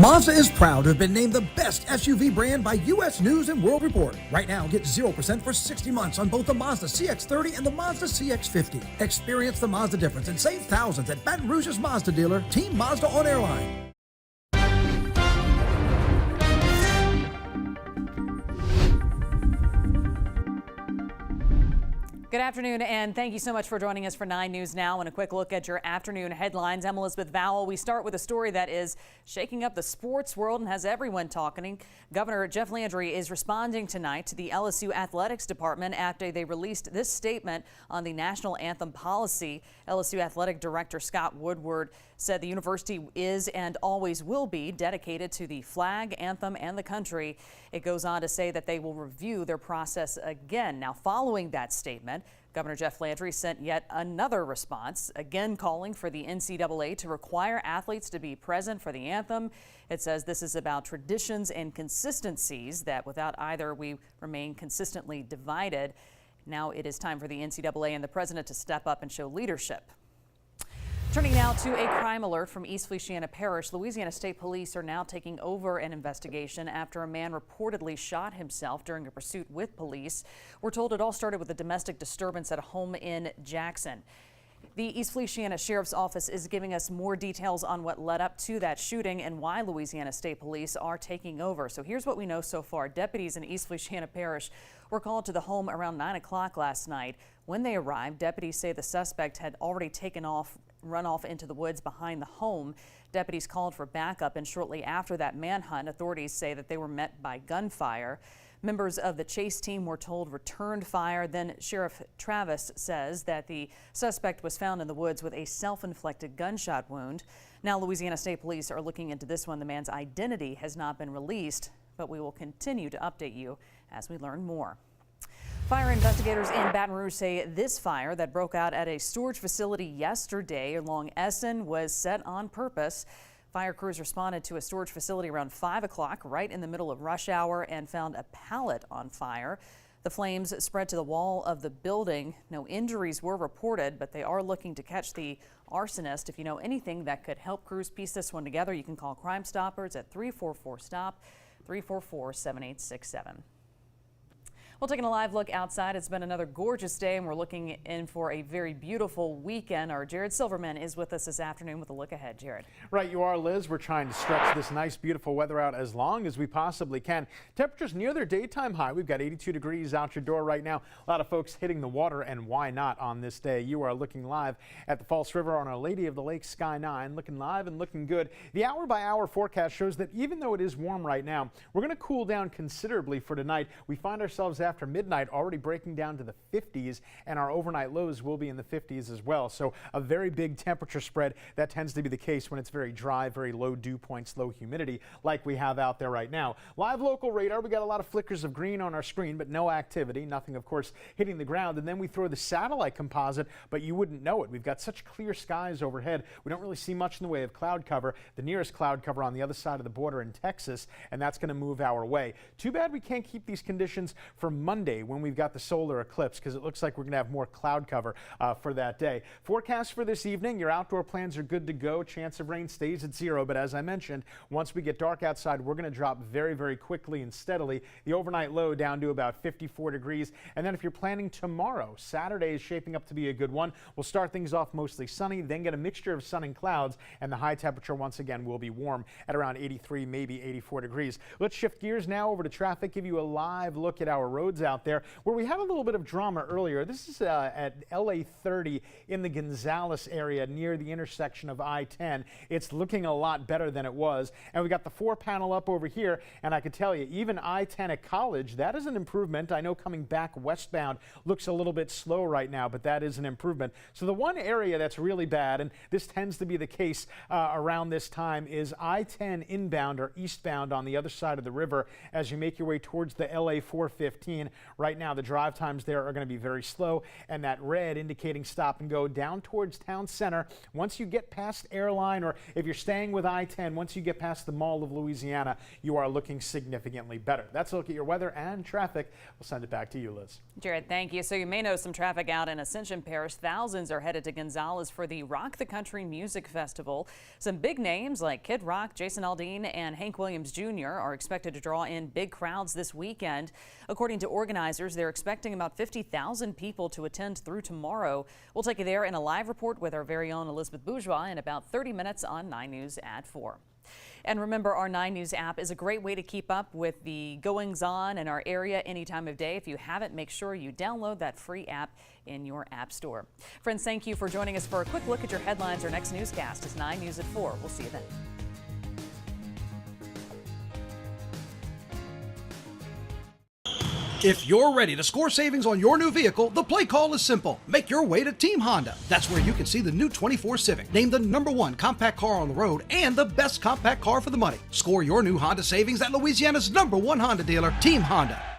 Mazda is proud to have been named the best SUV brand by U.S. News and World Report. Right now, get 0% for 60 months on both the Mazda CX-30 and the Mazda CX-50. Experience the Mazda difference and save thousands at Baton Rouge's Mazda dealer, Team Mazda on Airline. Good afternoon, and thank you so much for joining us for 9 News Now and a quick look at your afternoon headlines. I'm Elizabeth Vowell. We start with a story that is shaking up the sports world and has everyone talking. Governor Jeff Landry is responding tonight to the LSU Athletics Department after they released this statement on the national anthem policy. LSU Athletic Director Scott Woodward said the university is and always will be dedicated to the flag, anthem, and the country. It goes on to say that they will review their process again. Now, following that statement, Governor Jeff Landry sent yet another response, again calling for the NCAA to require athletes to be present for the anthem. It says this is about traditions and consistencies, that without either we remain consistently divided. Now it is time for the NCAA and the president to step up and show leadership. Turning now to a crime alert from East Feliciana Parish. Louisiana State Police are now taking over an investigation after a man reportedly shot himself during a pursuit with police. We're told it all started with a domestic disturbance at a home in Jackson. The East Feliciana Sheriff's Office is giving us more details on what led up to that shooting and why Louisiana State Police are taking over. So here's what we know so far. Deputies in East Feliciana Parish were called to the home around 9 o'clock last night. When they arrived, deputies say the suspect had already run off into the woods behind the home. Deputies called for backup, and shortly after that manhunt, authorities say that they were met by gunfire. Members of the chase team were told returned fire. Then Sheriff Travis says that the suspect was found in the woods with a self-inflicted gunshot wound. Now Louisiana State Police are looking into this one. The man's identity has not been released, but we will continue to update you as we learn more. Fire investigators in Baton Rouge say this fire that broke out at a storage facility yesterday along Essen was set on purpose. Fire crews responded to a storage facility around 5 o'clock, right in the middle of rush hour, and found a pallet on fire. The flames spread to the wall of the building. No injuries were reported, but they are looking to catch the arsonist. If you know anything that could help crews piece this one together, you can call Crime Stoppers at 344-STOP, 344-7867. Well, taking a live look outside, it's been another gorgeous day, and we're looking in for a very beautiful weekend. Our Jared Silverman is with us this afternoon with a look ahead. Jared. Right, you are, Liz. We're trying to stretch this nice, beautiful weather out as long as we possibly can. Temperatures near their daytime high. We've got 82 degrees out your door right now. A lot of folks hitting the water, and why not on this day? You are looking live at the False River on Our Lady of the Lake Sky 9, looking live and looking good. The hour-by-hour forecast shows that even though it is warm right now, we're going to cool down considerably for tonight. We find ourselves after midnight already breaking down to the 50s, and our overnight lows will be in the 50s as well. So a very big temperature spread. That tends to be the case when it's very dry, very low dew points, low humidity like we have out there right now. Live local radar, we got a lot of flickers of green on our screen, but no activity. Nothing, of course, hitting the ground. And then we throw the satellite composite, but you wouldn't know it. We've got such clear skies overhead. We don't really see much in the way of cloud cover. The nearest cloud cover on the other side of the border in Texas, and that's going to move our way. Too bad we can't keep these conditions for Monday when we've got the solar eclipse, because it looks like we're going to have more cloud cover for that day. Forecast for this evening, your outdoor plans are good to go. Chance of rain stays at 0, but as I mentioned, once we get dark outside, we're going to drop very, very quickly and steadily. The overnight low down to about 54 degrees. And then if you're planning tomorrow, Saturday is shaping up to be a good one. We'll start things off mostly sunny, then get a mixture of sun and clouds, and the high temperature once again will be warm at around 83, maybe 84 degrees. Let's shift gears now over to traffic, give you a live look at our roads out there, where we had a little bit of drama earlier. This is at LA 30 in the Gonzales area near the intersection of I-10. It's looking a lot better than it was. And we got the 4-panel up over here, and I could tell you, even I-10 at College, that is an improvement. I know coming back westbound looks a little bit slow right now, but that is an improvement. So the one area that's really bad, and this tends to be the case around this time, is I-10 inbound or eastbound on the other side of the river as you make your way towards the LA 415. I-15 right now. The drive times there are going to be very slow, and that red indicating stop and go down towards town center. Once you get past Airline, or if you're staying with I-10, once you get past the Mall of Louisiana, you are looking significantly better. That's a look at your weather and traffic. We'll send it back to you, Liz. Jared, thank you. So you may know some traffic out in Ascension Parish. Thousands are headed to Gonzales for the Rock the Country Music Festival. Some big names like Kid Rock, Jason Aldean, and Hank Williams Jr. are expected to draw in big crowds this weekend. According to organizers, they're expecting about 50,000 people to attend through tomorrow. We'll take you there in a live report with our very own Elizabeth Bourgeois in about 30 minutes on 9 News at 4. And remember, our 9 News app is a great way to keep up with the goings-on in our area any time of day. If you haven't, make sure you download that free app in your app store. Friends, thank you for joining us for a quick look at your headlines. Our next newscast is 9 News at 4. We'll see you then. If you're ready to score savings on your new vehicle, the play call is simple. Make your way to Team Honda. That's where you can see the new 24 Civic, named the #1 compact car on the road and the best compact car for the money. Score your new Honda savings at Louisiana's #1 Honda dealer, Team Honda.